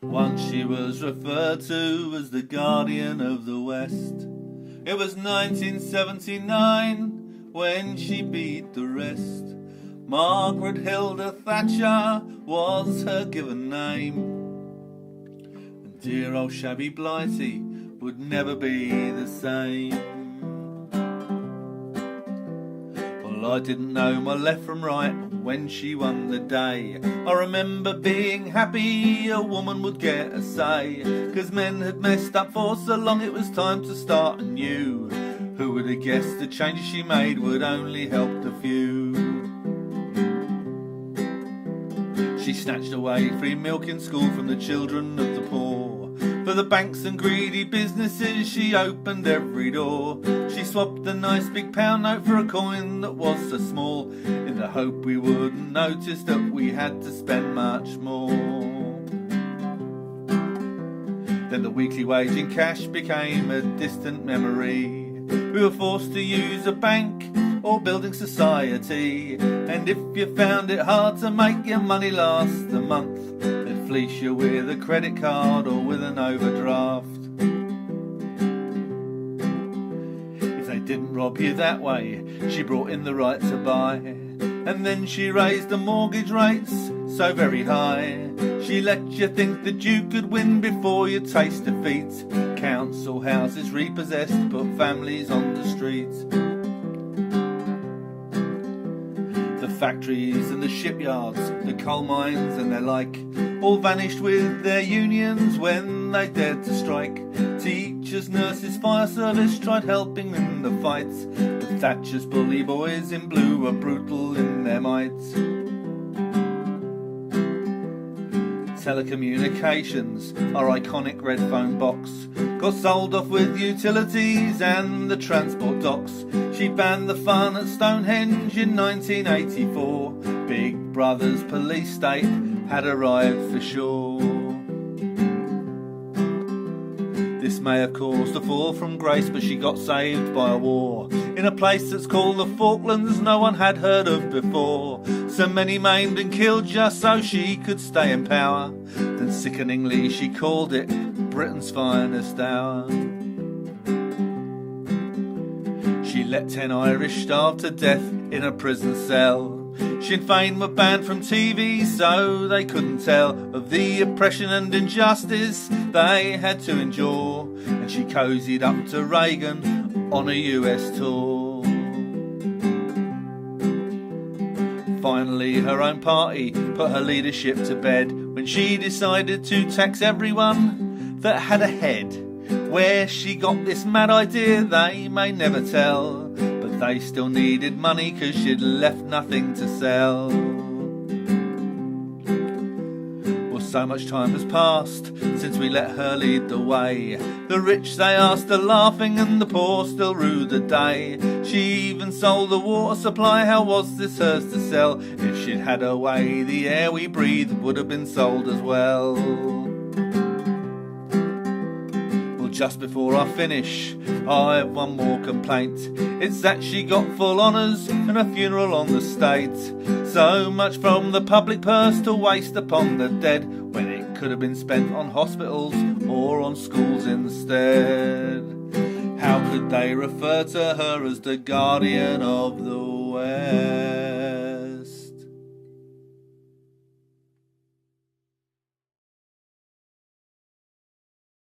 Once she was referred to as the Guardian of the West. It was 1979 when she beat the rest. Margaret Thatcher was her given name. And dear old shabby Blighty would never be the same. Well, I didn't know my left from right when she won the day. I remember being happy a woman would get a say, 'cause men had messed up for so long it was time to start anew. Who would have guessed the changes she made would only help the few? She snatched away free milk in school from the children of the poor. For the banks and greedy businesses she opened every door. She swapped the nice big pound note for a coin that was so small, in the hope we wouldn't notice that we had to spend much more. Then the weekly wage in cash became a distant memory. We were forced to use a bank or building society, and if you found it hard to make your money last a month, they'd fleece you with a credit card or with an overdraft. If they didn't rob you that way, she brought in the right to buy, and then she raised the mortgage rates so very high. She let you think that you could win before you taste defeat. Council houses repossessed, put families on the streets. The factories and the shipyards, the coal mines and their like, all vanished with their unions when they dared to strike. Teachers, nurses, fire service tried helping in the fights, but Thatcher's bully boys in blue were brutal in their might. Telecommunications, our iconic red phone box, got sold off with utilities and the transport docks. She banned the fun at Stonehenge in 1984. Big Brother's police state had arrived for sure. This may have caused a fall from grace, but she got saved by a war in a place that's called the Falklands no one had heard of before. So many maimed and killed just so she could stay in power. Then sickeningly she called it Britain's finest hour. She let 10 Irish starve to death in a prison cell. Sinn Féin were banned from TV so they couldn't tell of the oppression and injustice they had to endure. And she cozied up to Reagan on a US tour. Finally her own party put her leadership to bed when she decided to tax everyone that had a head. Where she got this mad idea they may never tell, but they still needed money 'cause she'd left nothing to sell. Well, so much time has passed since we let her lead the way. The rich they are still laughing and the poor still rue the day. She even sold the water supply, how was this hers to sell? If she'd had her way, the air we breathe would have been sold as well. Just before I finish, I have one more complaint. It's that she got full honours and a funeral on the state. So much from the public purse to waste upon the dead, when it could have been spent on hospitals or on schools instead. How could they refer to her as the Guardian of the West?